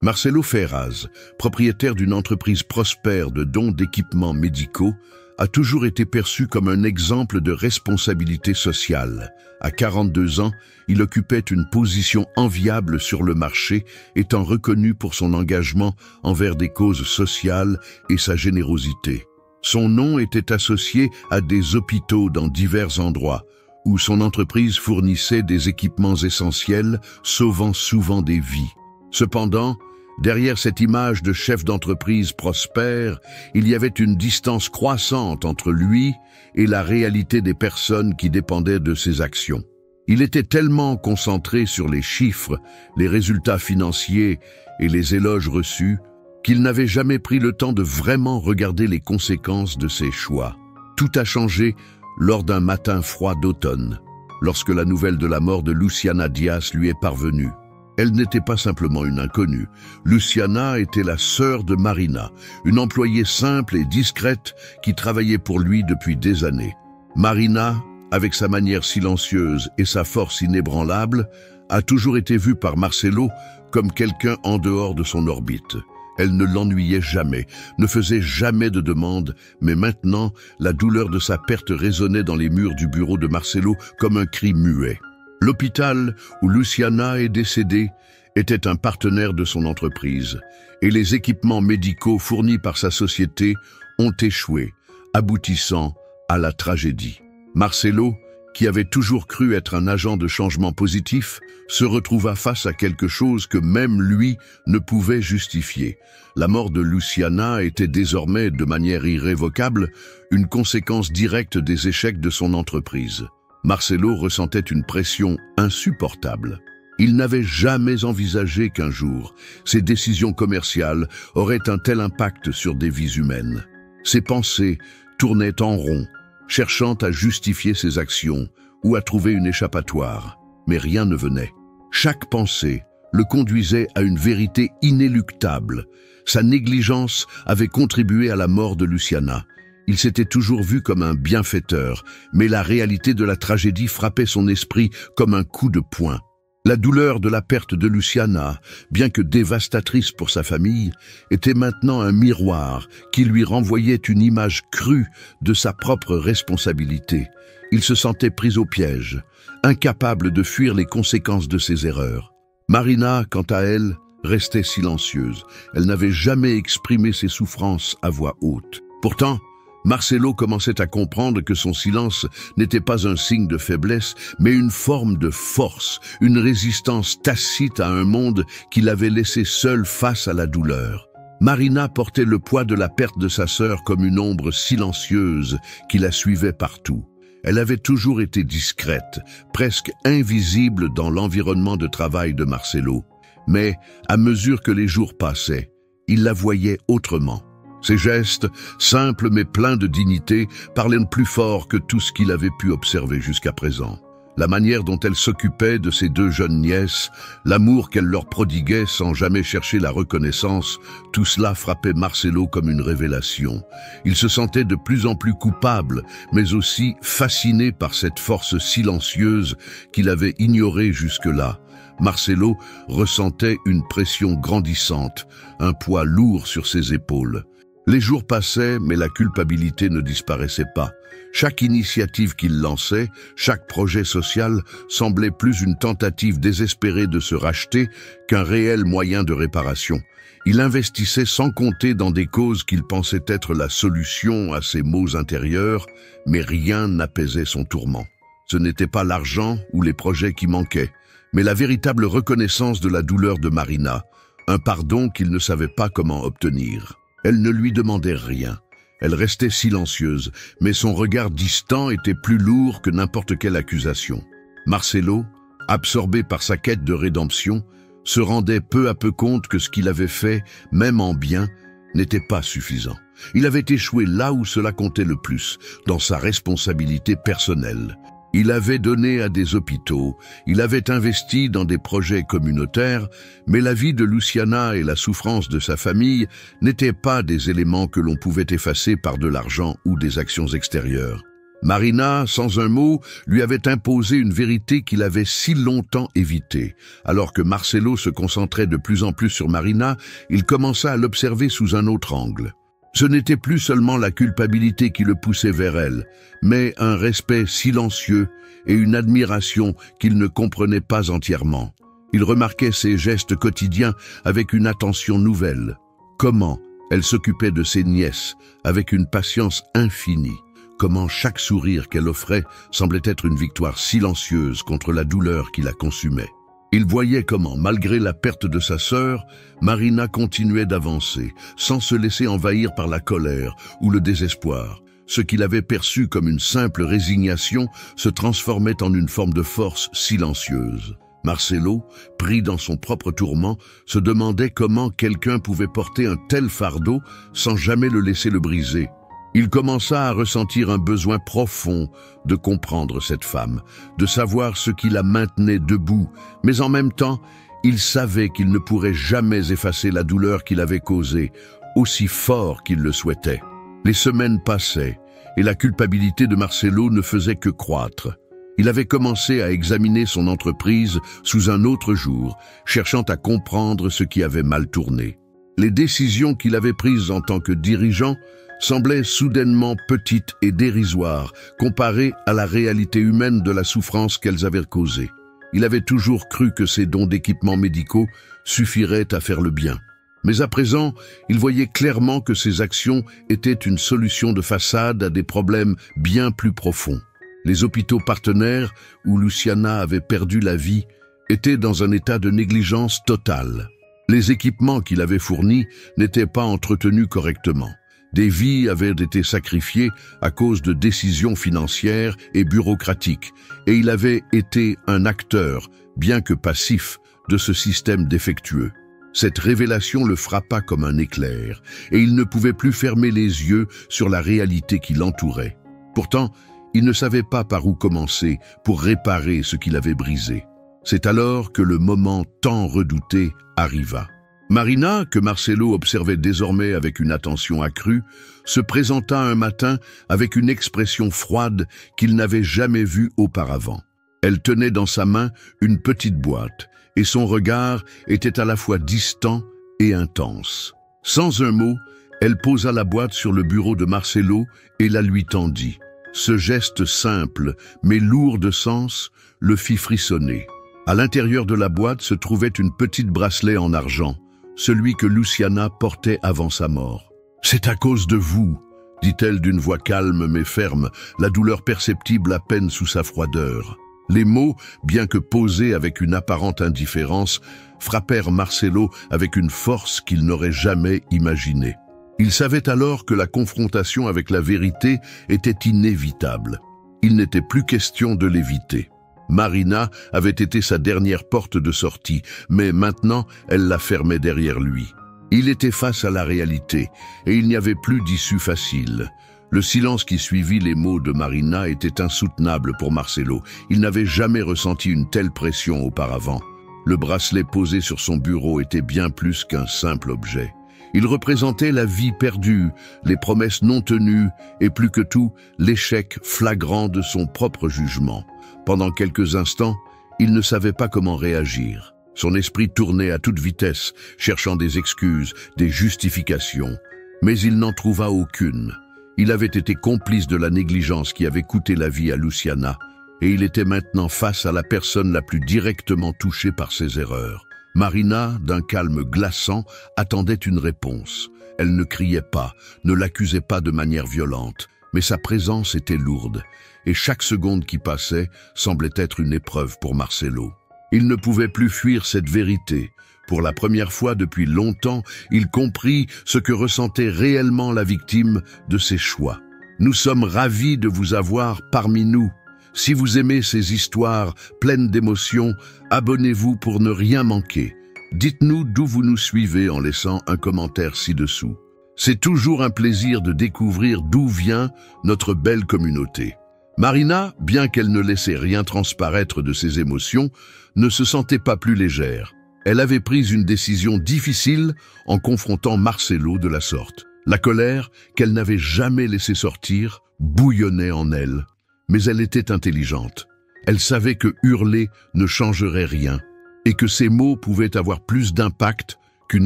Marcelo Ferraz, propriétaire d'une entreprise prospère de dons d'équipements médicaux, a toujours été perçu comme un exemple de responsabilité sociale. À 42 ans, il occupait une position enviable sur le marché, étant reconnu pour son engagement envers des causes sociales et sa générosité. Son nom était associé à des hôpitaux dans divers endroits, où son entreprise fournissait des équipements essentiels, sauvant souvent des vies. Cependant, derrière cette image de chef d'entreprise prospère, il y avait une distance croissante entre lui et la réalité des personnes qui dépendaient de ses actions. Il était tellement concentré sur les chiffres, les résultats financiers et les éloges reçus qu'il n'avait jamais pris le temps de vraiment regarder les conséquences de ses choix. Tout a changé lors d'un matin froid d'automne, lorsque la nouvelle de la mort de Luciana Diaz lui est parvenue. Elle n'était pas simplement une inconnue. Luciana était la sœur de Marina, une employée simple et discrète qui travaillait pour lui depuis des années. Marina, avec sa manière silencieuse et sa force inébranlable, a toujours été vue par Marcelo comme quelqu'un en dehors de son orbite. Elle ne l'ennuyait jamais, ne faisait jamais de demandes, mais maintenant, la douleur de sa perte résonnait dans les murs du bureau de Marcelo comme un cri muet. L'hôpital où Luciana est décédée était un partenaire de son entreprise, et les équipements médicaux fournis par sa société ont échoué, aboutissant à la tragédie. Marcelo, qui avait toujours cru être un agent de changement positif, se retrouva face à quelque chose que même lui ne pouvait justifier. La mort de Luciana était désormais, de manière irrévocable, une conséquence directe des échecs de son entreprise. Marcelo ressentait une pression insupportable. Il n'avait jamais envisagé qu'un jour, ses décisions commerciales auraient un tel impact sur des vies humaines. Ses pensées tournaient en rond, cherchant à justifier ses actions ou à trouver une échappatoire, mais rien ne venait. Chaque pensée le conduisait à une vérité inéluctable. Sa négligence avait contribué à la mort de Luciana. Il s'était toujours vu comme un bienfaiteur, mais la réalité de la tragédie frappait son esprit comme un coup de poing. La douleur de la perte de Luciana, bien que dévastatrice pour sa famille, était maintenant un miroir qui lui renvoyait une image crue de sa propre responsabilité. Il se sentait pris au piège, incapable de fuir les conséquences de ses erreurs. Marina, quant à elle, restait silencieuse. Elle n'avait jamais exprimé ses souffrances à voix haute. Pourtant, Marcelo commençait à comprendre que son silence n'était pas un signe de faiblesse, mais une forme de force, une résistance tacite à un monde qui l'avait laissé seul face à la douleur. Marina portait le poids de la perte de sa sœur comme une ombre silencieuse qui la suivait partout. Elle avait toujours été discrète, presque invisible dans l'environnement de travail de Marcelo. Mais, à mesure que les jours passaient, il la voyait autrement. Ses gestes, simples mais pleins de dignité, parlaient plus fort que tout ce qu'il avait pu observer jusqu'à présent. La manière dont elle s'occupait de ses deux jeunes nièces, l'amour qu'elle leur prodiguait sans jamais chercher la reconnaissance, tout cela frappait Marcelo comme une révélation. Il se sentait de plus en plus coupable, mais aussi fasciné par cette force silencieuse qu'il avait ignorée jusque-là. Marcelo ressentait une pression grandissante, un poids lourd sur ses épaules. Les jours passaient, mais la culpabilité ne disparaissait pas. Chaque initiative qu'il lançait, chaque projet social semblait plus une tentative désespérée de se racheter qu'un réel moyen de réparation. Il investissait sans compter dans des causes qu'il pensait être la solution à ses maux intérieurs, mais rien n'apaisait son tourment. Ce n'était pas l'argent ou les projets qui manquaient, mais la véritable reconnaissance de la douleur de Marina, un pardon qu'il ne savait pas comment obtenir. Elle ne lui demandait rien. Elle restait silencieuse, mais son regard distant était plus lourd que n'importe quelle accusation. Marcelo, absorbé par sa quête de rédemption, se rendait peu à peu compte que ce qu'il avait fait, même en bien, n'était pas suffisant. Il avait échoué là où cela comptait le plus, dans sa responsabilité personnelle. Il avait donné à des hôpitaux, il avait investi dans des projets communautaires, mais la vie de Luciana et la souffrance de sa famille n'étaient pas des éléments que l'on pouvait effacer par de l'argent ou des actions extérieures. Marina, sans un mot, lui avait imposé une vérité qu'il avait si longtemps évitée. Alors que Marcelo se concentrait de plus en plus sur Marina, il commença à l'observer sous un autre angle. Ce n'était plus seulement la culpabilité qui le poussait vers elle, mais un respect silencieux et une admiration qu'il ne comprenait pas entièrement. Il remarquait ses gestes quotidiens avec une attention nouvelle. Comment elle s'occupait de ses nièces avec une patience infinie. Comment chaque sourire qu'elle offrait semblait être une victoire silencieuse contre la douleur qui la consumait. Il voyait comment, malgré la perte de sa sœur, Marina continuait d'avancer, sans se laisser envahir par la colère ou le désespoir. Ce qu'il avait perçu comme une simple résignation se transformait en une forme de force silencieuse. Marcelo, pris dans son propre tourment, se demandait comment quelqu'un pouvait porter un tel fardeau sans jamais le laisser le briser. Il commença à ressentir un besoin profond de comprendre cette femme, de savoir ce qui la maintenait debout, mais en même temps, il savait qu'il ne pourrait jamais effacer la douleur qu'il avait causée, aussi fort qu'il le souhaitait. Les semaines passaient, et la culpabilité de Marcelo ne faisait que croître. Il avait commencé à examiner son entreprise sous un autre jour, cherchant à comprendre ce qui avait mal tourné. Les décisions qu'il avait prises en tant que dirigeant semblaient soudainement petites et dérisoires comparées à la réalité humaine de la souffrance qu'elles avaient causée. Il avait toujours cru que ces dons d'équipements médicaux suffiraient à faire le bien. Mais à présent, il voyait clairement que ces actions étaient une solution de façade à des problèmes bien plus profonds. Les hôpitaux partenaires, où Luciana avait perdu la vie, étaient dans un état de négligence totale. Les équipements qu'il avait fournis n'étaient pas entretenus correctement. Des vies avaient été sacrifiées à cause de décisions financières et bureaucratiques, et il avait été un acteur, bien que passif, de ce système défectueux. Cette révélation le frappa comme un éclair, et il ne pouvait plus fermer les yeux sur la réalité qui l'entourait. Pourtant, il ne savait pas par où commencer pour réparer ce qu'il avait brisé. C'est alors que le moment tant redouté arriva. Marina, que Marcelo observait désormais avec une attention accrue, se présenta un matin avec une expression froide qu'il n'avait jamais vue auparavant. Elle tenait dans sa main une petite boîte, et son regard était à la fois distant et intense. Sans un mot, elle posa la boîte sur le bureau de Marcelo et la lui tendit. Ce geste simple, mais lourd de sens, le fit frissonner. À l'intérieur de la boîte se trouvait une petite bracelet en argent, celui que Luciana portait avant sa mort. « C'est à cause de vous », dit-elle d'une voix calme mais ferme, la douleur perceptible à peine sous sa froideur. Les mots, bien que posés avec une apparente indifférence, frappèrent Marcelo avec une force qu'il n'aurait jamais imaginée. Il savait alors que la confrontation avec la vérité était inévitable. Il n'était plus question de l'éviter. Marina avait été sa dernière porte de sortie, mais maintenant elle la fermait derrière lui. Il était face à la réalité, et il n'y avait plus d'issue facile. Le silence qui suivit les mots de Marina était insoutenable pour Marcelo. Il n'avait jamais ressenti une telle pression auparavant. Le bracelet posé sur son bureau était bien plus qu'un simple objet. Il représentait la vie perdue, les promesses non tenues et plus que tout, l'échec flagrant de son propre jugement. Pendant quelques instants, il ne savait pas comment réagir. Son esprit tournait à toute vitesse, cherchant des excuses, des justifications. Mais il n'en trouva aucune. Il avait été complice de la négligence qui avait coûté la vie à Luciana, et il était maintenant face à la personne la plus directement touchée par ses erreurs. Marina, d'un calme glaçant, attendait une réponse. Elle ne criait pas, ne l'accusait pas de manière violente, mais sa présence était lourde, et chaque seconde qui passait semblait être une épreuve pour Marcelo. Il ne pouvait plus fuir cette vérité. Pour la première fois depuis longtemps, il comprit ce que ressentait réellement la victime de ses choix. « Nous sommes ravis de vous avoir parmi nous. Si vous aimez ces histoires pleines d'émotions, abonnez-vous pour ne rien manquer. Dites-nous d'où vous nous suivez en laissant un commentaire ci-dessous. C'est toujours un plaisir de découvrir d'où vient notre belle communauté. » Marina, bien qu'elle ne laissait rien transparaître de ses émotions, ne se sentait pas plus légère. Elle avait pris une décision difficile en confrontant Marcelo de la sorte. La colère, qu'elle n'avait jamais laissé sortir, bouillonnait en elle. Mais elle était intelligente. Elle savait que hurler ne changerait rien et que ses mots pouvaient avoir plus d'impact qu'une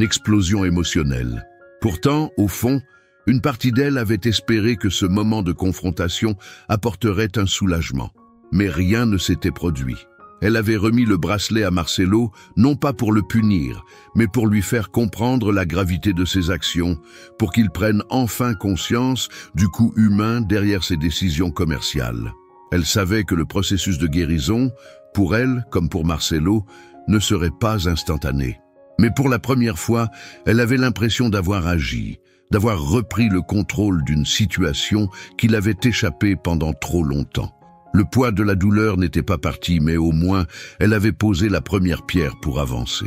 explosion émotionnelle. Pourtant, au fond, une partie d'elle avait espéré que ce moment de confrontation apporterait un soulagement. Mais rien ne s'était produit. Elle avait remis le bracelet à Marcelo, non pas pour le punir, mais pour lui faire comprendre la gravité de ses actions, pour qu'il prenne enfin conscience du coût humain derrière ses décisions commerciales. Elle savait que le processus de guérison, pour elle comme pour Marcelo, ne serait pas instantané. Mais pour la première fois, elle avait l'impression d'avoir agi, d'avoir repris le contrôle d'une situation qui l'avait échappé pendant trop longtemps. Le poids de la douleur n'était pas parti, mais au moins, elle avait posé la première pierre pour avancer.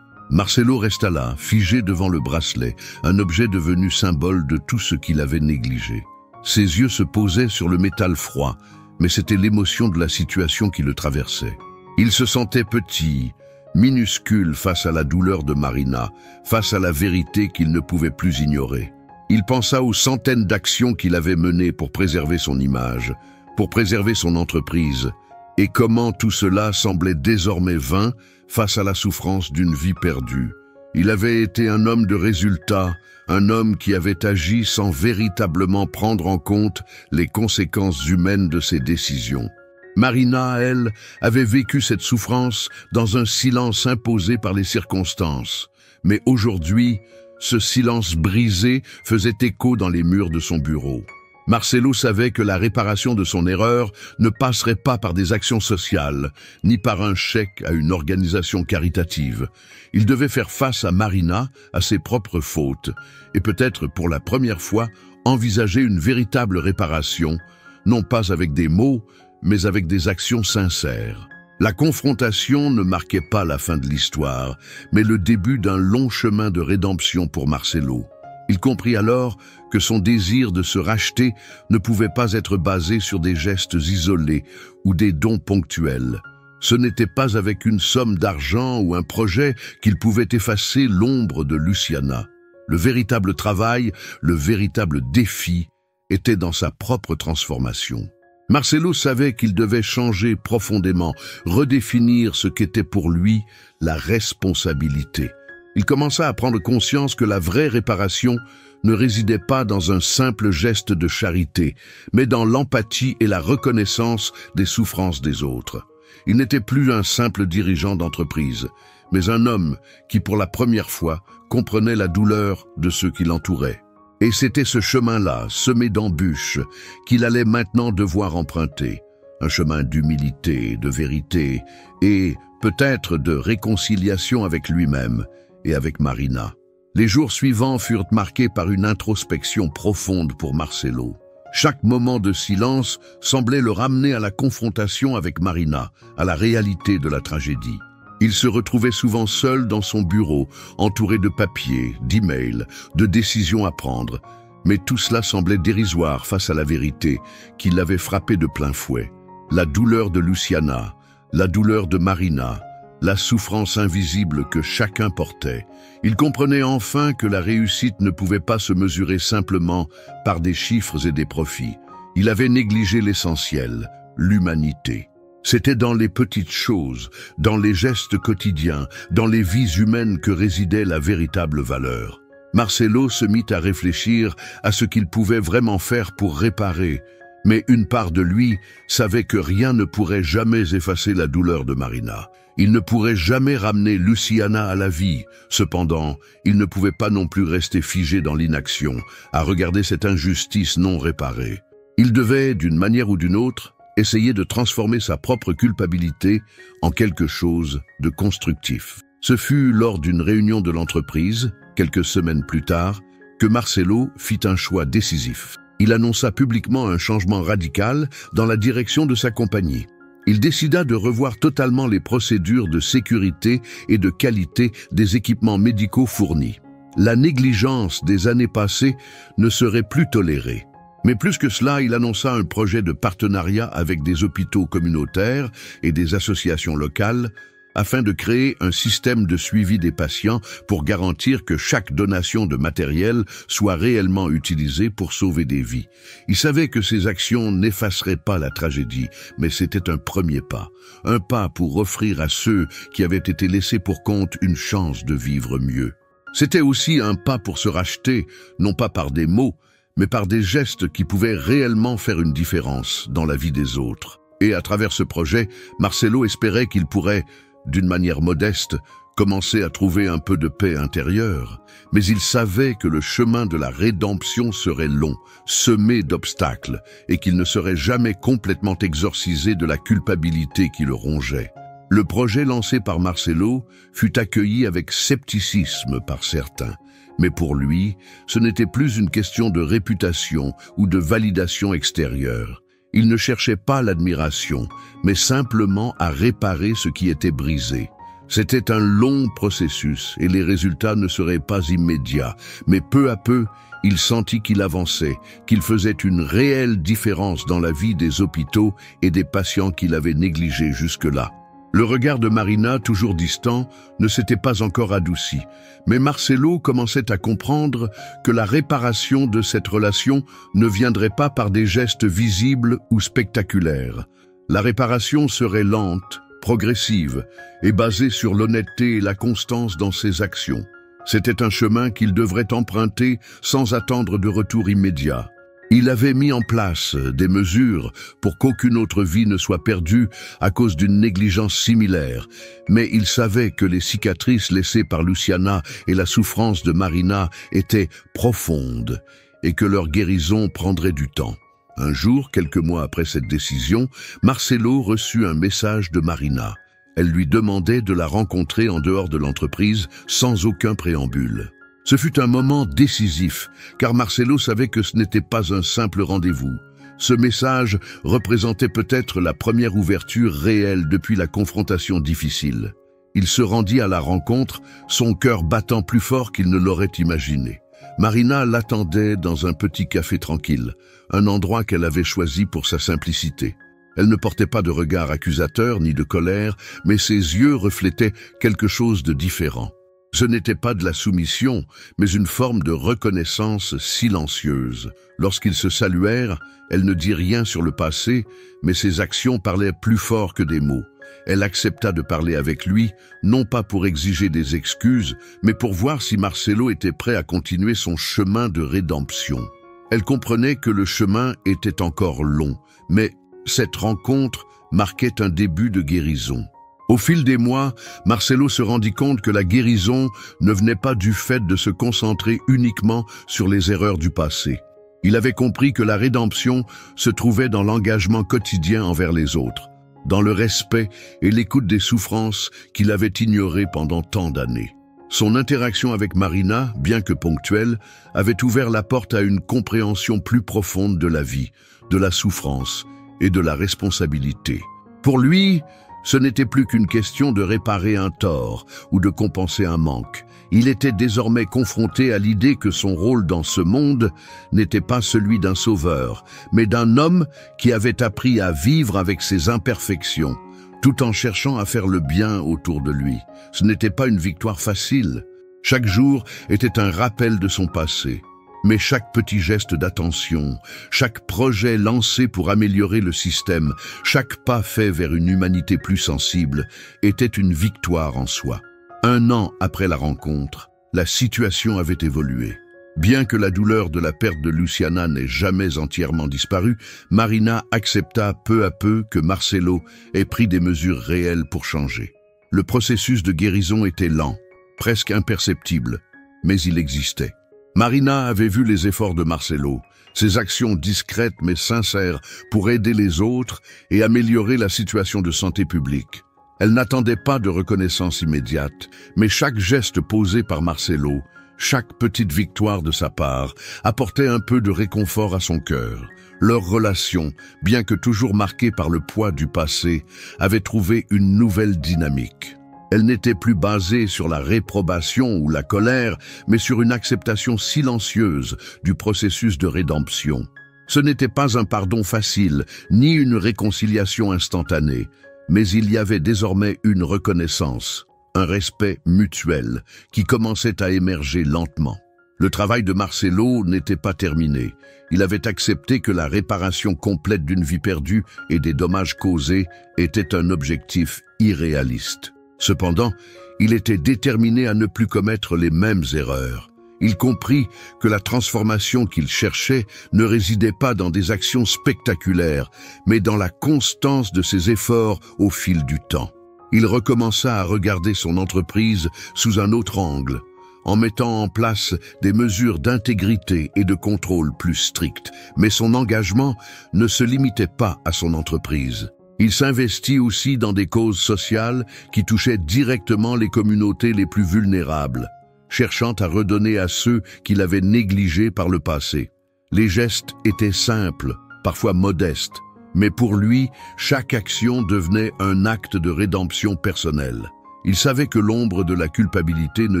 Marcelo resta là, figé devant le bracelet, un objet devenu symbole de tout ce qu'il avait négligé. Ses yeux se posaient sur le métal froid, mais c'était l'émotion de la situation qui le traversait. Il se sentait petit, minuscule face à la douleur de Marina, face à la vérité qu'il ne pouvait plus ignorer. Il pensa aux centaines d'actions qu'il avait menées pour préserver son image, pour préserver son entreprise, et comment tout cela semblait désormais vain face à la souffrance d'une vie perdue. Il avait été un homme de résultats, un homme qui avait agi sans véritablement prendre en compte les conséquences humaines de ses décisions. Marina, elle, avait vécu cette souffrance dans un silence imposé par les circonstances. Mais aujourd'hui, ce silence brisé faisait écho dans les murs de son bureau. Marcelo savait que la réparation de son erreur ne passerait pas par des actions sociales, ni par un chèque à une organisation caritative. Il devait faire face à Marina, à ses propres fautes, et peut-être pour la première fois envisager une véritable réparation, non pas avec des mots, mais avec des actions sincères. La confrontation ne marquait pas la fin de l'histoire, mais le début d'un long chemin de rédemption pour Marcelo. Il comprit alors que son désir de se racheter ne pouvait pas être basé sur des gestes isolés ou des dons ponctuels. Ce n'était pas avec une somme d'argent ou un projet qu'il pouvait effacer l'ombre de Luciana. Le véritable travail, le véritable défi, était dans sa propre transformation. Marcelo savait qu'il devait changer profondément, redéfinir ce qu'était pour lui la responsabilité. Il commença à prendre conscience que la vraie réparation ne résidait pas dans un simple geste de charité, mais dans l'empathie et la reconnaissance des souffrances des autres. Il n'était plus un simple dirigeant d'entreprise, mais un homme qui, pour la première fois, comprenait la douleur de ceux qui l'entouraient. Et c'était ce chemin-là, semé d'embûches, qu'il allait maintenant devoir emprunter. Un chemin d'humilité, de vérité et peut-être de réconciliation avec lui-même et avec Marina. Les jours suivants furent marqués par une introspection profonde pour Marcelo. Chaque moment de silence semblait le ramener à la confrontation avec Marina, à la réalité de la tragédie. Il se retrouvait souvent seul dans son bureau, entouré de papiers, d'emails, de décisions à prendre. Mais tout cela semblait dérisoire face à la vérité qui l'avait frappé de plein fouet. La douleur de Luciana, la douleur de Marina, la souffrance invisible que chacun portait. Il comprenait enfin que la réussite ne pouvait pas se mesurer simplement par des chiffres et des profits. Il avait négligé l'essentiel, l'humanité. C'était dans les petites choses, dans les gestes quotidiens, dans les vies humaines que résidait la véritable valeur. Marcelo se mit à réfléchir à ce qu'il pouvait vraiment faire pour réparer, mais une part de lui savait que rien ne pourrait jamais effacer la douleur de Marina. Il ne pourrait jamais ramener Luciana à la vie. Cependant, il ne pouvait pas non plus rester figé dans l'inaction, à regarder cette injustice non réparée. Il devait, d'une manière ou d'une autre, essayer de transformer sa propre culpabilité en quelque chose de constructif. Ce fut lors d'une réunion de l'entreprise, quelques semaines plus tard, que Marcelo fit un choix décisif. Il annonça publiquement un changement radical dans la direction de sa compagnie. Il décida de revoir totalement les procédures de sécurité et de qualité des équipements médicaux fournis. La négligence des années passées ne serait plus tolérée. Mais plus que cela, il annonça un projet de partenariat avec des hôpitaux communautaires et des associations locales afin de créer un système de suivi des patients pour garantir que chaque donation de matériel soit réellement utilisée pour sauver des vies. Il savait que ces actions n'effaceraient pas la tragédie, mais c'était un premier pas. Un pas pour offrir à ceux qui avaient été laissés pour compte une chance de vivre mieux. C'était aussi un pas pour se racheter, non pas par des mots, mais par des gestes qui pouvaient réellement faire une différence dans la vie des autres. Et à travers ce projet, Marcelo espérait qu'il pourrait, d'une manière modeste, commencer à trouver un peu de paix intérieure. Mais il savait que le chemin de la rédemption serait long, semé d'obstacles, et qu'il ne serait jamais complètement exorcisé de la culpabilité qui le rongeait. Le projet lancé par Marcelo fut accueilli avec scepticisme par certains. Mais pour lui, ce n'était plus une question de réputation ou de validation extérieure. Il ne cherchait pas l'admiration, mais simplement à réparer ce qui était brisé. C'était un long processus et les résultats ne seraient pas immédiats, mais peu à peu, il sentit qu'il avançait, qu'il faisait une réelle différence dans la vie des hôpitaux et des patients qu'il avait négligés jusque-là. Le regard de Marina, toujours distant, ne s'était pas encore adouci, mais Marcelo commençait à comprendre que la réparation de cette relation ne viendrait pas par des gestes visibles ou spectaculaires. La réparation serait lente, progressive et basée sur l'honnêteté et la constance dans ses actions. C'était un chemin qu'il devrait emprunter sans attendre de retour immédiat. Il avait mis en place des mesures pour qu'aucune autre vie ne soit perdue à cause d'une négligence similaire, mais il savait que les cicatrices laissées par Luciana et la souffrance de Marina étaient profondes et que leur guérison prendrait du temps. Un jour, quelques mois après cette décision, Marcelo reçut un message de Marina. Elle lui demandait de la rencontrer en dehors de l'entreprise sans aucun préambule. Ce fut un moment décisif, car Marcelo savait que ce n'était pas un simple rendez-vous. Ce message représentait peut-être la première ouverture réelle depuis la confrontation difficile. Il se rendit à la rencontre, son cœur battant plus fort qu'il ne l'aurait imaginé. Marina l'attendait dans un petit café tranquille, un endroit qu'elle avait choisi pour sa simplicité. Elle ne portait pas de regard accusateur ni de colère, mais ses yeux reflétaient quelque chose de différent. Ce n'était pas de la soumission, mais une forme de reconnaissance silencieuse. Lorsqu'ils se saluèrent, elle ne dit rien sur le passé, mais ses actions parlaient plus fort que des mots. Elle accepta de parler avec lui, non pas pour exiger des excuses, mais pour voir si Marcelo était prêt à continuer son chemin de rédemption. Elle comprenait que le chemin était encore long, mais cette rencontre marquait un début de guérison. Au fil des mois, Marcelo se rendit compte que la guérison ne venait pas du fait de se concentrer uniquement sur les erreurs du passé. Il avait compris que la rédemption se trouvait dans l'engagement quotidien envers les autres, dans le respect et l'écoute des souffrances qu'il avait ignorées pendant tant d'années. Son interaction avec Marina, bien que ponctuelle, avait ouvert la porte à une compréhension plus profonde de la vie, de la souffrance et de la responsabilité. Pour lui, ce n'était plus qu'une question de réparer un tort ou de compenser un manque. Il était désormais confronté à l'idée que son rôle dans ce monde n'était pas celui d'un sauveur, mais d'un homme qui avait appris à vivre avec ses imperfections, tout en cherchant à faire le bien autour de lui. Ce n'était pas une victoire facile. Chaque jour était un rappel de son passé. Mais chaque petit geste d'attention, chaque projet lancé pour améliorer le système, chaque pas fait vers une humanité plus sensible, était une victoire en soi. 1 an après la rencontre, la situation avait évolué. Bien que la douleur de la perte de Luciana n'ait jamais entièrement disparu, Marina accepta peu à peu que Marcelo ait pris des mesures réelles pour changer. Le processus de guérison était lent, presque imperceptible, mais il existait. Marina avait vu les efforts de Marcelo, ses actions discrètes mais sincères pour aider les autres et améliorer la situation de santé publique. Elle n'attendait pas de reconnaissance immédiate, mais chaque geste posé par Marcelo, chaque petite victoire de sa part, apportait un peu de réconfort à son cœur. Leur relation, bien que toujours marquée par le poids du passé, avait trouvé une nouvelle dynamique. Elle n'était plus basée sur la réprobation ou la colère, mais sur une acceptation silencieuse du processus de rédemption. Ce n'était pas un pardon facile, ni une réconciliation instantanée, Mais il y avait désormais une reconnaissance, un respect mutuel qui commençait à émerger lentement. Le travail de Marcelo n'était pas terminé. Il avait accepté que la réparation complète d'une vie perdue et des dommages causés était un objectif irréaliste. Cependant, il était déterminé à ne plus commettre les mêmes erreurs. Il comprit que la transformation qu'il cherchait ne résidait pas dans des actions spectaculaires, mais dans la constance de ses efforts au fil du temps. Il recommença à regarder son entreprise sous un autre angle, en mettant en place des mesures d'intégrité et de contrôle plus strictes. Mais son engagement ne se limitait pas à son entreprise. Il s'investit aussi dans des causes sociales qui touchaient directement les communautés les plus vulnérables, cherchant à redonner à ceux qui l'avaient négligé par le passé. Les gestes étaient simples, parfois modestes, mais pour lui, chaque action devenait un acte de rédemption personnelle. Il savait que l'ombre de la culpabilité ne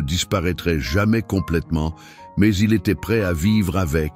disparaîtrait jamais complètement, mais il était prêt à vivre avec,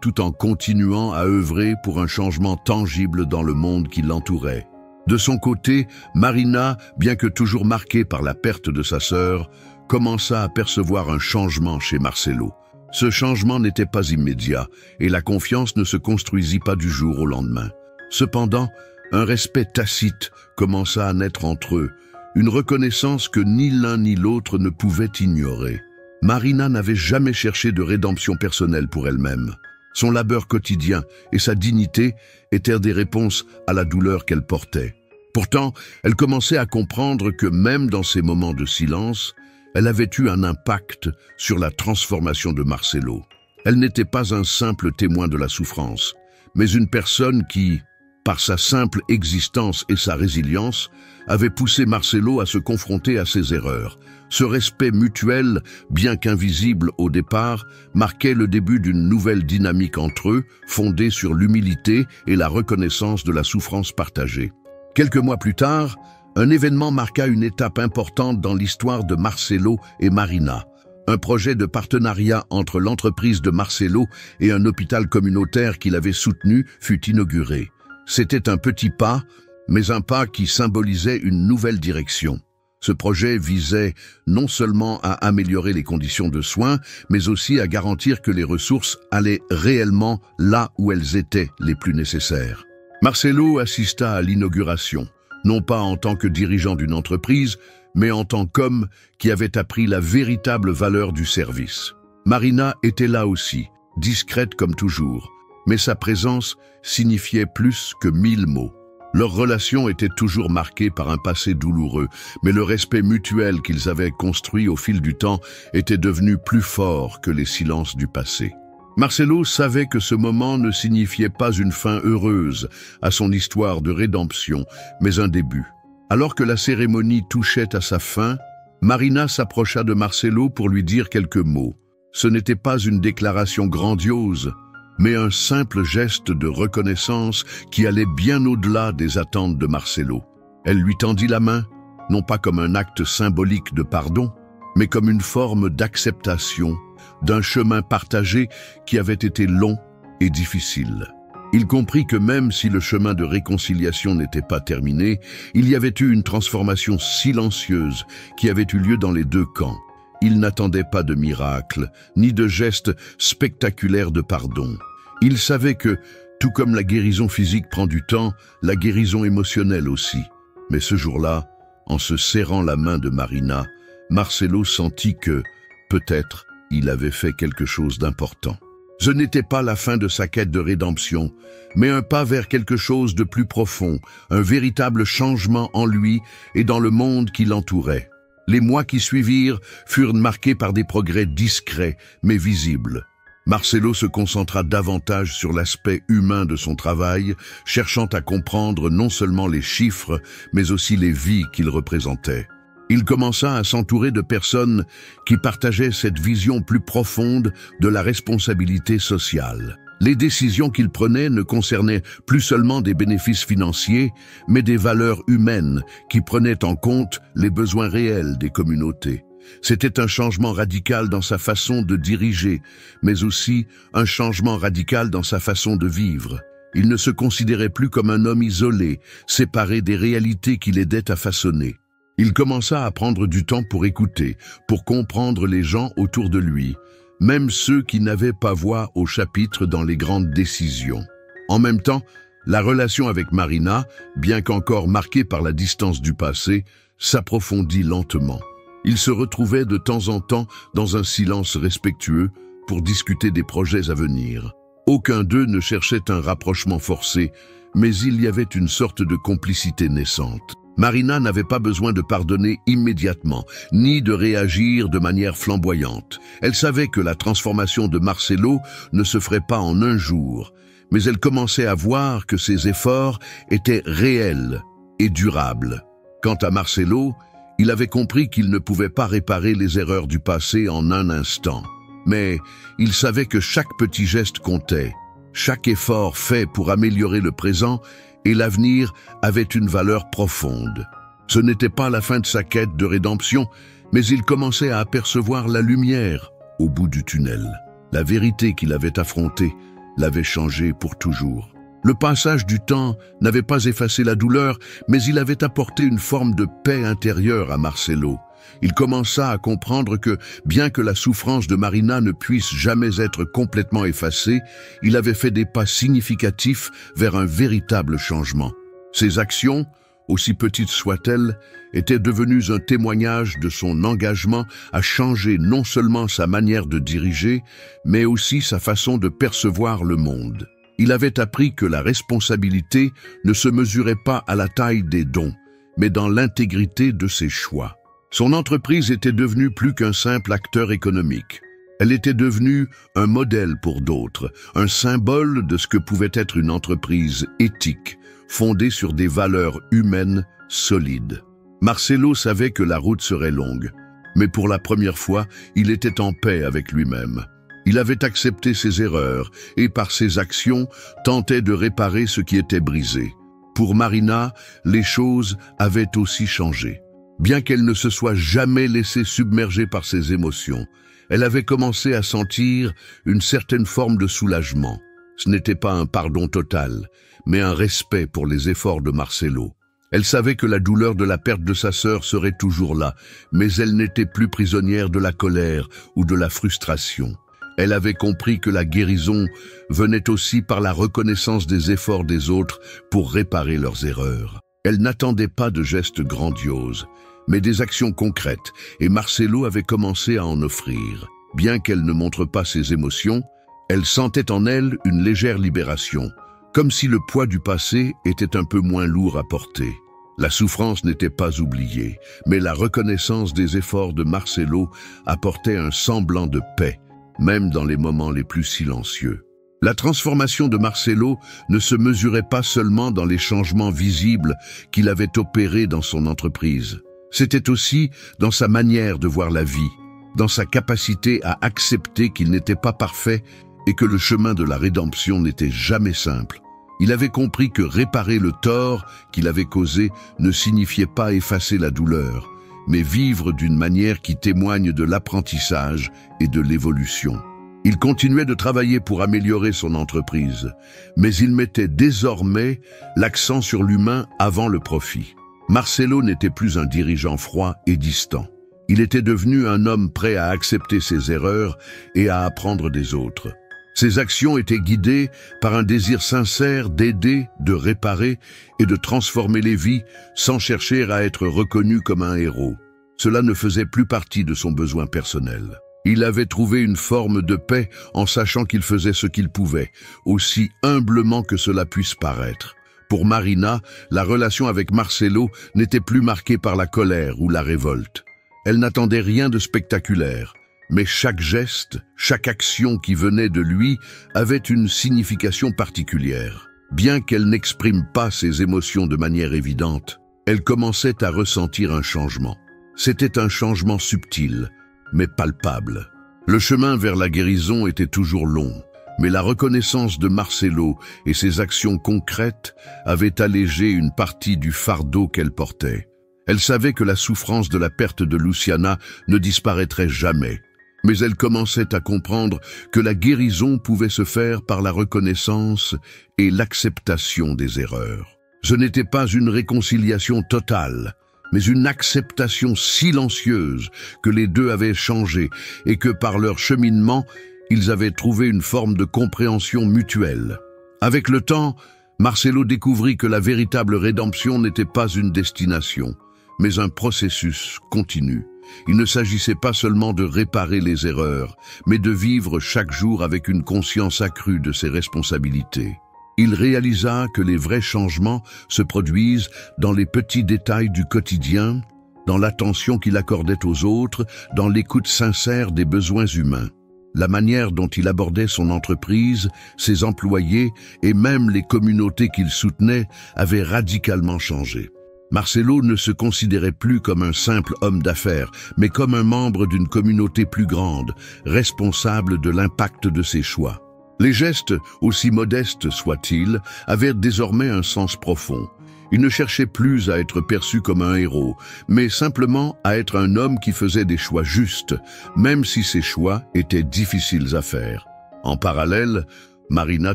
tout en continuant à œuvrer pour un changement tangible dans le monde qui l'entourait. De son côté, Marina, bien que toujours marquée par la perte de sa sœur, commença à percevoir un changement chez Marcelo. Ce changement n'était pas immédiat, et la confiance ne se construisit pas du jour au lendemain. Cependant, un respect tacite commença à naître entre eux, une reconnaissance que ni l'un ni l'autre ne pouvaient ignorer. Marina n'avait jamais cherché de rédemption personnelle pour elle-même. Son labeur quotidien et sa dignité étaient des réponses à la douleur qu'elle portait. Pourtant, elle commençait à comprendre que même dans ces moments de silence, elle avait eu un impact sur la transformation de Marcelo. Elle n'était pas un simple témoin de la souffrance, mais une personne qui, par sa simple existence et sa résilience, avait poussé Marcelo à se confronter à ses erreurs. Ce respect mutuel, bien qu'invisible au départ, marquait le début d'une nouvelle dynamique entre eux, fondée sur l'humilité et la reconnaissance de la souffrance partagée. Quelques mois plus tard, un événement marqua une étape importante dans l'histoire de Marcelo et Marina. Un projet de partenariat entre l'entreprise de Marcelo et un hôpital communautaire qu'il avait soutenu fut inauguré. C'était un petit pas, mais un pas qui symbolisait une nouvelle direction. Ce projet visait non seulement à améliorer les conditions de soins, mais aussi à garantir que les ressources allaient réellement là où elles étaient les plus nécessaires. Marcelo assista à l'inauguration, non pas en tant que dirigeant d'une entreprise, mais en tant qu'homme qui avait appris la véritable valeur du service. Marina était là aussi, discrète comme toujours, mais sa présence signifiait plus que 1000 mots. Leur relation était toujours marquée par un passé douloureux, mais le respect mutuel qu'ils avaient construit au fil du temps était devenu plus fort que les silences du passé. Marcelo savait que ce moment ne signifiait pas une fin heureuse à son histoire de rédemption, mais un début. Alors que la cérémonie touchait à sa fin, Marina s'approcha de Marcelo pour lui dire quelques mots. Ce n'était pas une déclaration grandiose, mais un simple geste de reconnaissance qui allait bien au-delà des attentes de Marcelo. Elle lui tendit la main, non pas comme un acte symbolique de pardon, mais comme une forme d'acceptation d'un chemin partagé qui avait été long et difficile. Il comprit que même si le chemin de réconciliation n'était pas terminé, il y avait eu une transformation silencieuse qui avait eu lieu dans les deux camps. Il n'attendait pas de miracle, ni de gestes spectaculaires de pardon. Il savait que, tout comme la guérison physique prend du temps, la guérison émotionnelle aussi. Mais ce jour-là, en se serrant la main de Marina, Marcelo sentit que, peut-être, il avait fait quelque chose d'important. Ce n'était pas la fin de sa quête de rédemption, mais un pas vers quelque chose de plus profond, un véritable changement en lui et dans le monde qui l'entourait. Les mois qui suivirent furent marqués par des progrès discrets mais visibles. Marcelo se concentra davantage sur l'aspect humain de son travail, cherchant à comprendre non seulement les chiffres, mais aussi les vies qu'il représentait. Il commença à s'entourer de personnes qui partageaient cette vision plus profonde de la responsabilité sociale. Les décisions qu'il prenait ne concernaient plus seulement des bénéfices financiers, mais des valeurs humaines qui prenaient en compte les besoins réels des communautés. C'était un changement radical dans sa façon de diriger, mais aussi un changement radical dans sa façon de vivre. Il ne se considérait plus comme un homme isolé, séparé des réalités qu'il aidait à façonner. Il commença à prendre du temps pour écouter, pour comprendre les gens autour de lui, même ceux qui n'avaient pas voix au chapitre dans les grandes décisions. En même temps, la relation avec Marina, bien qu'encore marquée par la distance du passé, s'approfondit lentement. Ils se retrouvaient de temps en temps dans un silence respectueux pour discuter des projets à venir. Aucun d'eux ne cherchait un rapprochement forcé, mais il y avait une sorte de complicité naissante. Marina n'avait pas besoin de pardonner immédiatement, ni de réagir de manière flamboyante. Elle savait que la transformation de Marcelo ne se ferait pas en un jour, mais elle commençait à voir que ses efforts étaient réels et durables. Quant à Marcelo, il avait compris qu'il ne pouvait pas réparer les erreurs du passé en un instant. Mais il savait que chaque petit geste comptait, chaque effort fait pour améliorer le présent et l'avenir avait une valeur profonde. Ce n'était pas la fin de sa quête de rédemption, mais il commençait à apercevoir la lumière au bout du tunnel. La vérité qu'il avait affrontée l'avait changé pour toujours. Le passage du temps n'avait pas effacé la douleur, mais il avait apporté une forme de paix intérieure à Marcelo. Il commença à comprendre que, bien que la souffrance de Marina ne puisse jamais être complètement effacée, il avait fait des pas significatifs vers un véritable changement. Ses actions, aussi petites soient-elles, étaient devenues un témoignage de son engagement à changer non seulement sa manière de diriger, mais aussi sa façon de percevoir le monde. Il avait appris que la responsabilité ne se mesurait pas à la taille des dons, mais dans l'intégrité de ses choix. Son entreprise était devenue plus qu'un simple acteur économique. Elle était devenue un modèle pour d'autres, un symbole de ce que pouvait être une entreprise éthique, fondée sur des valeurs humaines solides. Marcelo savait que la route serait longue, mais pour la première fois, il était en paix avec lui-même. Il avait accepté ses erreurs et par ses actions tentait de réparer ce qui était brisé. Pour Marina, les choses avaient aussi changé. Bien qu'elle ne se soit jamais laissée submerger par ses émotions, elle avait commencé à sentir une certaine forme de soulagement. Ce n'était pas un pardon total, mais un respect pour les efforts de Marcelo. Elle savait que la douleur de la perte de sa sœur serait toujours là, mais elle n'était plus prisonnière de la colère ou de la frustration. Elle avait compris que la guérison venait aussi par la reconnaissance des efforts des autres pour réparer leurs erreurs. Elle n'attendait pas de gestes grandioses, mais des actions concrètes, et Marcelo avait commencé à en offrir. Bien qu'elle ne montre pas ses émotions, elle sentait en elle une légère libération, comme si le poids du passé était un peu moins lourd à porter. La souffrance n'était pas oubliée, mais la reconnaissance des efforts de Marcelo apportait un semblant de paix, même dans les moments les plus silencieux. La transformation de Marcelo ne se mesurait pas seulement dans les changements visibles qu'il avait opérés dans son entreprise. C'était aussi dans sa manière de voir la vie, dans sa capacité à accepter qu'il n'était pas parfait et que le chemin de la rédemption n'était jamais simple. Il avait compris que réparer le tort qu'il avait causé ne signifiait pas effacer la douleur, mais vivre d'une manière qui témoigne de l'apprentissage et de l'évolution. Il continuait de travailler pour améliorer son entreprise, mais il mettait désormais l'accent sur l'humain avant le profit. Marcelo n'était plus un dirigeant froid et distant. Il était devenu un homme prêt à accepter ses erreurs et à apprendre des autres. Ses actions étaient guidées par un désir sincère d'aider, de réparer et de transformer les vies sans chercher à être reconnu comme un héros. Cela ne faisait plus partie de son besoin personnel. Il avait trouvé une forme de paix en sachant qu'il faisait ce qu'il pouvait, aussi humblement que cela puisse paraître. Pour Marina, la relation avec Marcelo n'était plus marquée par la colère ou la révolte. Elle n'attendait rien de spectaculaire, mais chaque geste, chaque action qui venait de lui avait une signification particulière. Bien qu'elle n'exprime pas ses émotions de manière évidente, elle commençait à ressentir un changement. C'était un changement subtil, mais palpable. Le chemin vers la guérison était toujours long, mais la reconnaissance de Marcelo et ses actions concrètes avaient allégé une partie du fardeau qu'elle portait. Elle savait que la souffrance de la perte de Luciana ne disparaîtrait jamais, Mais elle commençait à comprendre que la guérison pouvait se faire par la reconnaissance et l'acceptation des erreurs. Ce n'était pas une réconciliation totale, mais une acceptation silencieuse que les deux avaient changé et que par leur cheminement, ils avaient trouvé une forme de compréhension mutuelle. Avec le temps, Marcelo découvrit que la véritable rédemption n'était pas une destination, mais un processus continu. Il ne s'agissait pas seulement de réparer les erreurs, mais de vivre chaque jour avec une conscience accrue de ses responsabilités. Il réalisa que les vrais changements se produisent dans les petits détails du quotidien, dans l'attention qu'il accordait aux autres, dans l'écoute sincère des besoins humains. La manière dont il abordait son entreprise, ses employés et même les communautés qu'il soutenait avait radicalement changé. Marcelo ne se considérait plus comme un simple homme d'affaires, mais comme un membre d'une communauté plus grande, responsable de l'impact de ses choix. Les gestes, aussi modestes soient-ils, avaient désormais un sens profond. Il ne cherchait plus à être perçu comme un héros, mais simplement à être un homme qui faisait des choix justes, même si ces choix étaient difficiles à faire. En parallèle, Marina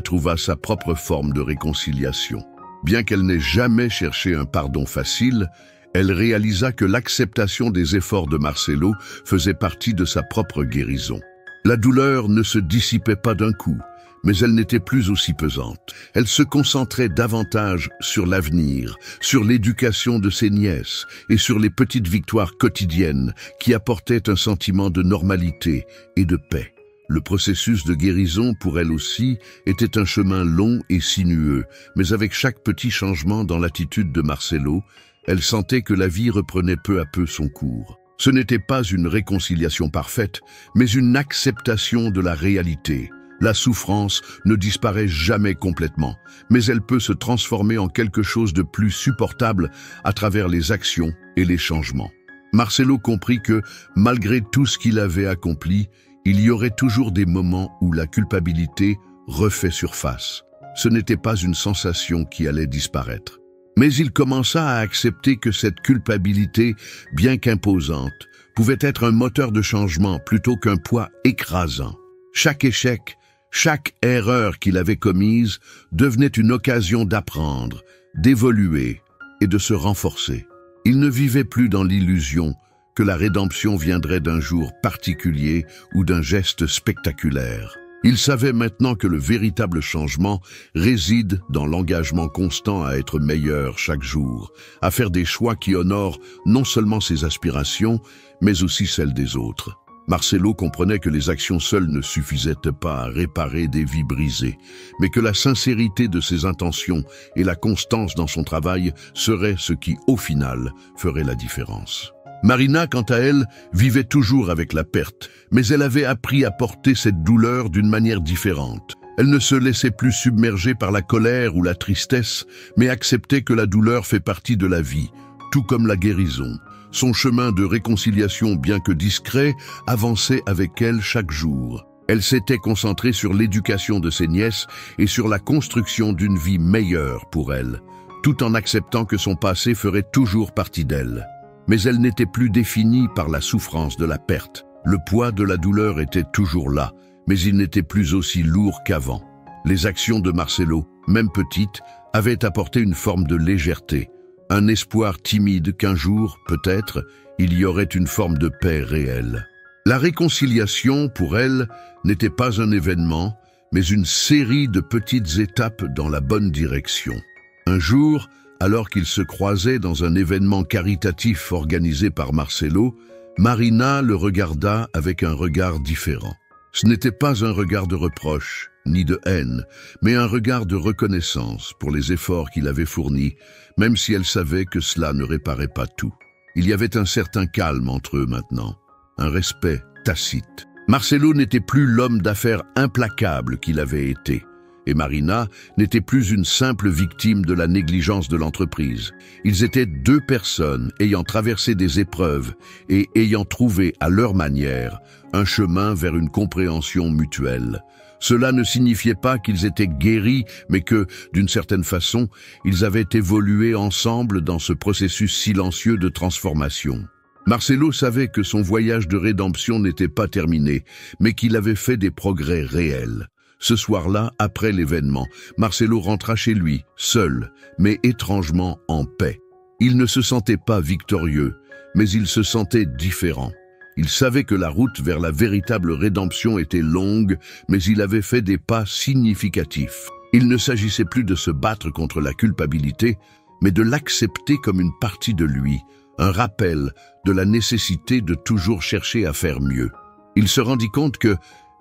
trouva sa propre forme de réconciliation. Bien qu'elle n'ait jamais cherché un pardon facile, elle réalisa que l'acceptation des efforts de Marcelo faisait partie de sa propre guérison. La douleur ne se dissipait pas d'un coup, mais elle n'était plus aussi pesante. Elle se concentrait davantage sur l'avenir, sur l'éducation de ses nièces et sur les petites victoires quotidiennes qui apportaient un sentiment de normalité et de paix. Le processus de guérison, pour elle aussi, était un chemin long et sinueux, mais avec chaque petit changement dans l'attitude de Marcelo, elle sentait que la vie reprenait peu à peu son cours. Ce n'était pas une réconciliation parfaite, mais une acceptation de la réalité. La souffrance ne disparaît jamais complètement, mais elle peut se transformer en quelque chose de plus supportable à travers les actions et les changements. Marcelo comprit que, malgré tout ce qu'il avait accompli, il y aurait toujours des moments où la culpabilité refait surface. Ce n'était pas une sensation qui allait disparaître. Mais il commença à accepter que cette culpabilité, bien qu'imposante, pouvait être un moteur de changement plutôt qu'un poids écrasant. Chaque échec, chaque erreur qu'il avait commise devenait une occasion d'apprendre, d'évoluer et de se renforcer. Il ne vivait plus dans l'illusion que la rédemption viendrait d'un jour particulier ou d'un geste spectaculaire. Il savait maintenant que le véritable changement réside dans l'engagement constant à être meilleur chaque jour, à faire des choix qui honorent non seulement ses aspirations, mais aussi celles des autres. Marcelo comprenait que les actions seules ne suffisaient pas à réparer des vies brisées, mais que la sincérité de ses intentions et la constance dans son travail seraient ce qui, au final, ferait la différence. Marina, quant à elle, vivait toujours avec la perte, mais elle avait appris à porter cette douleur d'une manière différente. Elle ne se laissait plus submerger par la colère ou la tristesse, mais acceptait que la douleur fait partie de la vie, tout comme la guérison. Son chemin de réconciliation, bien que discret, avançait avec elle chaque jour. Elle s'était concentrée sur l'éducation de ses nièces et sur la construction d'une vie meilleure pour elle, tout en acceptant que son passé ferait toujours partie d'elle. Mais elle n'était plus définie par la souffrance de la perte. Le poids de la douleur était toujours là, mais il n'était plus aussi lourd qu'avant. Les actions de Marcelo, même petites, avaient apporté une forme de légèreté, un espoir timide qu'un jour, peut-être, il y aurait une forme de paix réelle. La réconciliation, pour elle, n'était pas un événement, mais une série de petites étapes dans la bonne direction. Un jour, alors qu'ils se croisaient dans un événement caritatif organisé par Marcelo, Marina le regarda avec un regard différent. Ce n'était pas un regard de reproche, ni de haine, mais un regard de reconnaissance pour les efforts qu'il avait fournis, même si elle savait que cela ne réparait pas tout. Il y avait un certain calme entre eux maintenant, un respect tacite. Marcelo n'était plus l'homme d'affaires implacable qu'il avait été. Et Marina n'était plus une simple victime de la négligence de l'entreprise. Ils étaient deux personnes ayant traversé des épreuves et ayant trouvé, à leur manière, un chemin vers une compréhension mutuelle. Cela ne signifiait pas qu'ils étaient guéris, mais que, d'une certaine façon, ils avaient évolué ensemble dans ce processus silencieux de transformation. Marcelo savait que son voyage de rédemption n'était pas terminé, mais qu'il avait fait des progrès réels. Ce soir-là, après l'événement, Marcelo rentra chez lui, seul, mais étrangement en paix. Il ne se sentait pas victorieux, mais il se sentait différent. Il savait que la route vers la véritable rédemption était longue, mais il avait fait des pas significatifs. Il ne s'agissait plus de se battre contre la culpabilité, mais de l'accepter comme une partie de lui, un rappel de la nécessité de toujours chercher à faire mieux. Il se rendit compte que,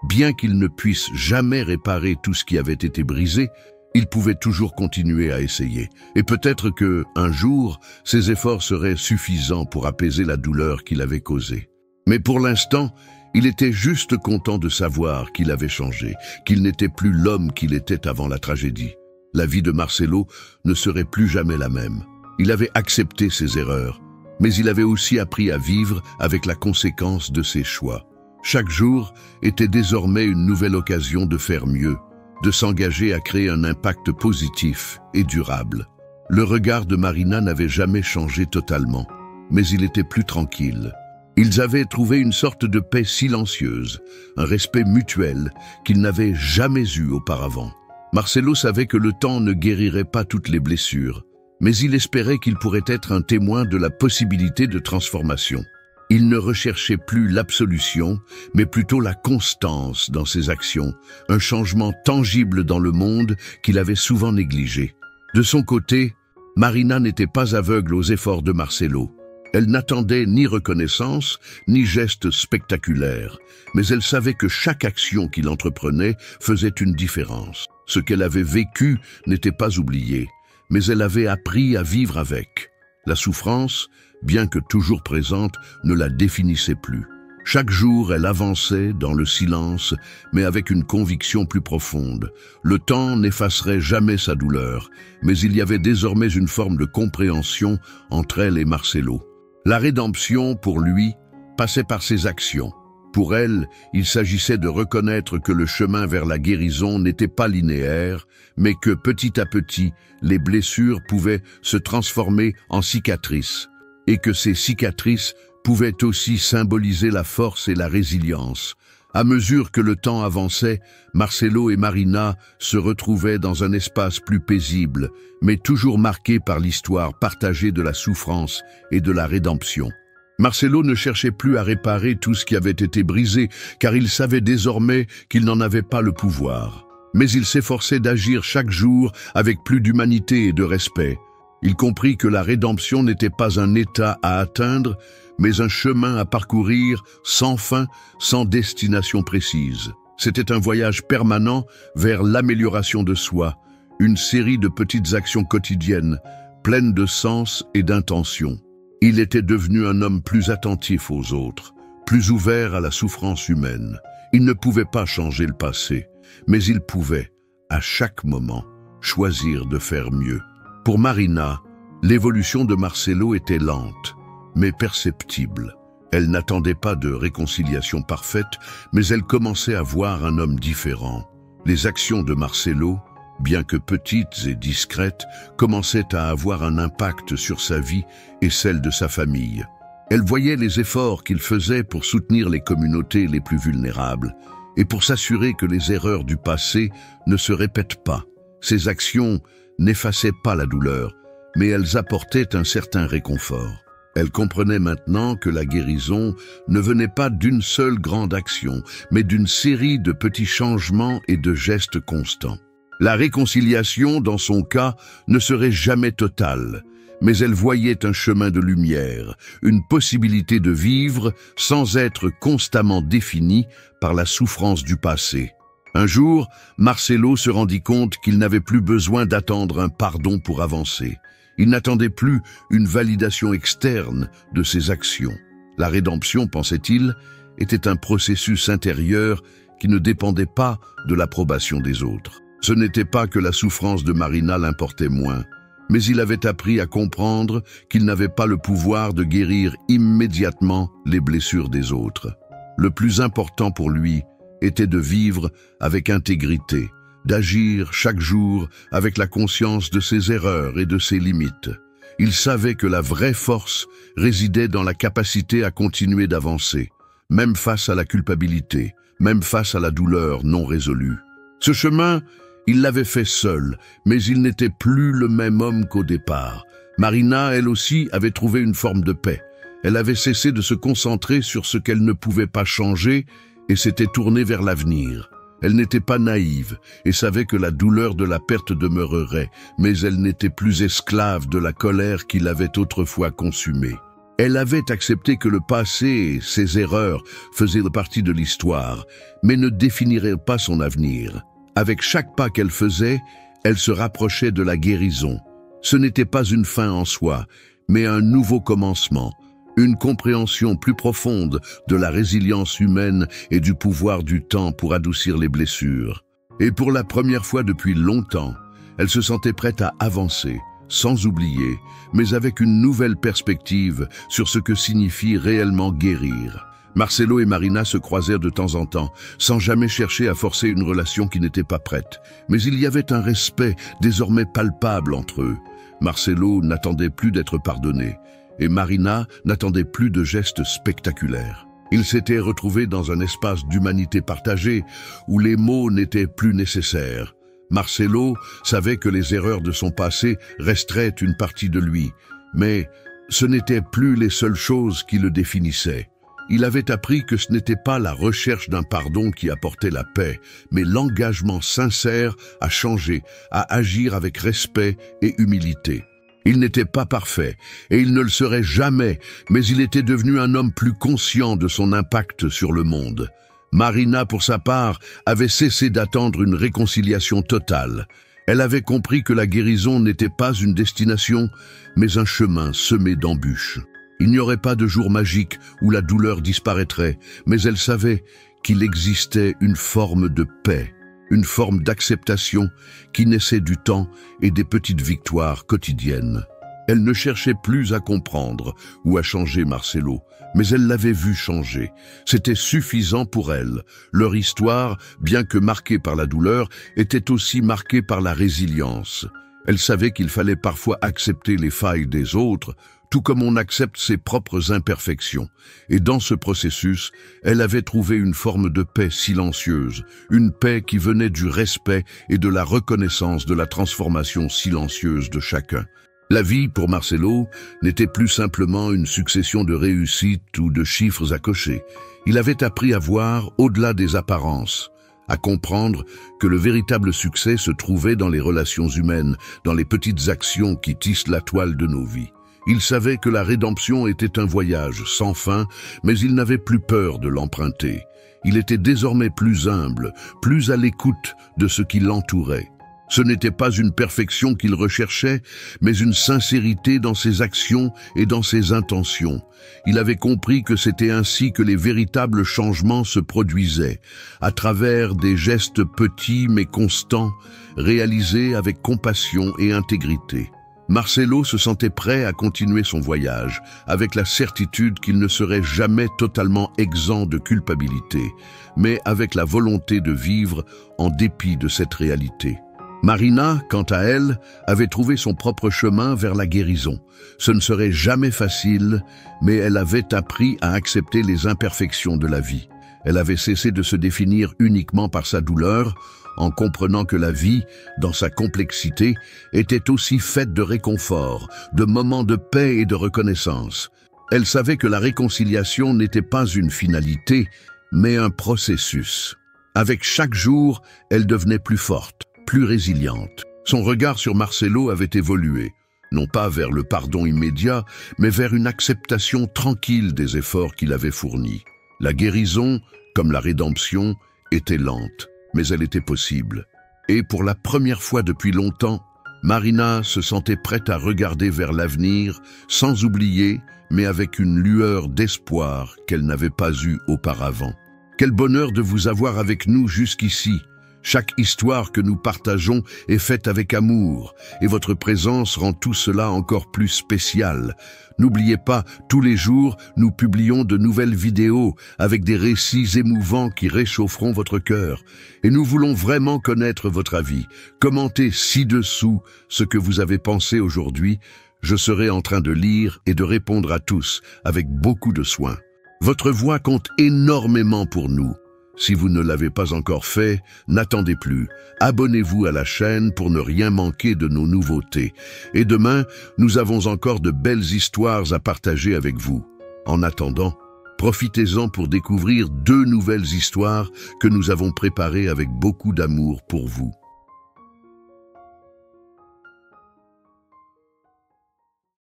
bien qu'il ne puisse jamais réparer tout ce qui avait été brisé, il pouvait toujours continuer à essayer. Et peut-être que, un jour, ses efforts seraient suffisants pour apaiser la douleur qu'il avait causée. Mais pour l'instant, il était juste content de savoir qu'il avait changé, qu'il n'était plus l'homme qu'il était avant la tragédie. La vie de Marcelo ne serait plus jamais la même. Il avait accepté ses erreurs, mais il avait aussi appris à vivre avec la conséquence de ses choix. Chaque jour était désormais une nouvelle occasion de faire mieux, de s'engager à créer un impact positif et durable. Le regard de Marina n'avait jamais changé totalement, mais il était plus tranquille. Ils avaient trouvé une sorte de paix silencieuse, un respect mutuel qu'ils n'avaient jamais eu auparavant. Marcelo savait que le temps ne guérirait pas toutes les blessures, mais il espérait qu'il pourrait être un témoin de la possibilité de transformation. Il ne recherchait plus l'absolution, mais plutôt la constance dans ses actions, un changement tangible dans le monde qu'il avait souvent négligé. De son côté, Marina n'était pas aveugle aux efforts de Marcelo. Elle n'attendait ni reconnaissance, ni geste spectaculaire, mais elle savait que chaque action qu'il entreprenait faisait une différence. Ce qu'elle avait vécu n'était pas oublié, mais elle avait appris à vivre avec. La souffrance, bien que toujours présente, ne la définissait plus. Chaque jour, elle avançait dans le silence, mais avec une conviction plus profonde. Le temps n'effacerait jamais sa douleur, mais il y avait désormais une forme de compréhension entre elle et Marcelo. La rédemption, pour lui, passait par ses actions. Pour elle, il s'agissait de reconnaître que le chemin vers la guérison n'était pas linéaire, mais que petit à petit, les blessures pouvaient se transformer en cicatrices, et que ces cicatrices pouvaient aussi symboliser la force et la résilience. À mesure que le temps avançait, Marcelo et Marina se retrouvaient dans un espace plus paisible, mais toujours marqué par l'histoire partagée de la souffrance et de la rédemption. Marcelo ne cherchait plus à réparer tout ce qui avait été brisé, car il savait désormais qu'il n'en avait pas le pouvoir. Mais il s'efforçait d'agir chaque jour avec plus d'humanité et de respect. Il comprit que la rédemption n'était pas un état à atteindre, mais un chemin à parcourir sans fin, sans destination précise. C'était un voyage permanent vers l'amélioration de soi, une série de petites actions quotidiennes, pleines de sens et d'intention. Il était devenu un homme plus attentif aux autres, plus ouvert à la souffrance humaine. Il ne pouvait pas changer le passé, mais il pouvait, à chaque moment, choisir de faire mieux. Pour Marina, l'évolution de Marcelo était lente, mais perceptible. Elle n'attendait pas de réconciliation parfaite, mais elle commençait à voir un homme différent. Les actions de Marcelo, bien que petites et discrètes, commençaient à avoir un impact sur sa vie et celle de sa famille. Elle voyait les efforts qu'il faisait pour soutenir les communautés les plus vulnérables et pour s'assurer que les erreurs du passé ne se répètent pas. Ces actions n'effaçaient pas la douleur, mais elles apportaient un certain réconfort. Elle comprenait maintenant que la guérison ne venait pas d'une seule grande action, mais d'une série de petits changements et de gestes constants. La réconciliation, dans son cas, ne serait jamais totale, mais elle voyait un chemin de lumière, une possibilité de vivre sans être constamment définie par la souffrance du passé. Un jour, Marcelo se rendit compte qu'il n'avait plus besoin d'attendre un pardon pour avancer. Il n'attendait plus une validation externe de ses actions. La rédemption, pensait-il, était un processus intérieur qui ne dépendait pas de l'approbation des autres. Ce n'était pas que la souffrance de Marina l'importait moins, mais il avait appris à comprendre qu'il n'avait pas le pouvoir de guérir immédiatement les blessures des autres. Le plus important pour lui était de vivre avec intégrité, d'agir chaque jour avec la conscience de ses erreurs et de ses limites. Il savait que la vraie force résidait dans la capacité à continuer d'avancer, même face à la culpabilité, même face à la douleur non résolue. Ce chemin, il l'avait fait seul, mais il n'était plus le même homme qu'au départ. Marina, elle aussi, avait trouvé une forme de paix. Elle avait cessé de se concentrer sur ce qu'elle ne pouvait pas changer et s'était tournée vers l'avenir. Elle n'était pas naïve et savait que la douleur de la perte demeurerait, mais elle n'était plus esclave de la colère qui l'avait autrefois consumée. Elle avait accepté que le passé et ses erreurs faisaient partie de l'histoire, mais ne définiraient pas son avenir. Avec chaque pas qu'elle faisait, elle se rapprochait de la guérison. Ce n'était pas une fin en soi, mais un nouveau commencement, une compréhension plus profonde de la résilience humaine et du pouvoir du temps pour adoucir les blessures. Et pour la première fois depuis longtemps, elle se sentait prête à avancer, sans oublier, mais avec une nouvelle perspective sur ce que signifie réellement guérir. Marcelo et Marina se croisèrent de temps en temps, sans jamais chercher à forcer une relation qui n'était pas prête. Mais il y avait un respect désormais palpable entre eux. Marcelo n'attendait plus d'être pardonné, et Marina n'attendait plus de gestes spectaculaires. Ils s'étaient retrouvés dans un espace d'humanité partagée, où les mots n'étaient plus nécessaires. Marcelo savait que les erreurs de son passé resteraient une partie de lui, mais ce n'étaient plus les seules choses qui le définissaient. Il avait appris que ce n'était pas la recherche d'un pardon qui apportait la paix, mais l'engagement sincère à changer, à agir avec respect et humilité. Il n'était pas parfait, et il ne le serait jamais, mais il était devenu un homme plus conscient de son impact sur le monde. Marina, pour sa part, avait cessé d'attendre une réconciliation totale. Elle avait compris que la guérison n'était pas une destination, mais un chemin semé d'embûches. Il n'y aurait pas de jour magique où la douleur disparaîtrait, mais elle savait qu'il existait une forme de paix, une forme d'acceptation qui naissait du temps et des petites victoires quotidiennes. Elle ne cherchait plus à comprendre ou à changer Marcelo, mais elle l'avait vu changer. C'était suffisant pour elle. Leur histoire, bien que marquée par la douleur, était aussi marquée par la résilience. Elle savait qu'il fallait parfois accepter les failles des autres, tout comme on accepte ses propres imperfections. Et dans ce processus, elle avait trouvé une forme de paix silencieuse, une paix qui venait du respect et de la reconnaissance de la transformation silencieuse de chacun. La vie, pour Marcelo, n'était plus simplement une succession de réussites ou de chiffres à cocher. Il avait appris à voir au-delà des apparences, à comprendre que le véritable succès se trouvait dans les relations humaines, dans les petites actions qui tissent la toile de nos vies. Il savait que la rédemption était un voyage sans fin, mais il n'avait plus peur de l'emprunter. Il était désormais plus humble, plus à l'écoute de ce qui l'entourait. Ce n'était pas une perfection qu'il recherchait, mais une sincérité dans ses actions et dans ses intentions. Il avait compris que c'était ainsi que les véritables changements se produisaient, à travers des gestes petits mais constants, réalisés avec compassion et intégrité. Marcelo se sentait prêt à continuer son voyage, avec la certitude qu'il ne serait jamais totalement exempt de culpabilité, mais avec la volonté de vivre en dépit de cette réalité. Marina, quant à elle, avait trouvé son propre chemin vers la guérison. Ce ne serait jamais facile, mais elle avait appris à accepter les imperfections de la vie. Elle avait cessé de se définir uniquement par sa douleur, en comprenant que la vie, dans sa complexité, était aussi faite de réconfort, de moments de paix et de reconnaissance. Elle savait que la réconciliation n'était pas une finalité, mais un processus. Avec chaque jour, elle devenait plus forte, plus résiliente. Son regard sur Marcelo avait évolué, non pas vers le pardon immédiat, mais vers une acceptation tranquille des efforts qu'il avait fournis. La guérison, comme la rédemption, était lente, mais elle était possible. Et pour la première fois depuis longtemps, Marina se sentait prête à regarder vers l'avenir, sans oublier, mais avec une lueur d'espoir qu'elle n'avait pas eue auparavant. Quel bonheur de vous avoir avec nous jusqu'ici. Chaque histoire que nous partageons est faite avec amour, et votre présence rend tout cela encore plus spécial. N'oubliez pas, tous les jours, nous publions de nouvelles vidéos avec des récits émouvants qui réchaufferont votre cœur. Et nous voulons vraiment connaître votre avis. Commentez ci-dessous ce que vous avez pensé aujourd'hui. Je serai en train de lire et de répondre à tous avec beaucoup de soin. Votre voix compte énormément pour nous. Si vous ne l'avez pas encore fait, n'attendez plus. Abonnez-vous à la chaîne pour ne rien manquer de nos nouveautés. Et demain, nous avons encore de belles histoires à partager avec vous. En attendant, profitez-en pour découvrir 2 nouvelles histoires que nous avons préparées avec beaucoup d'amour pour vous.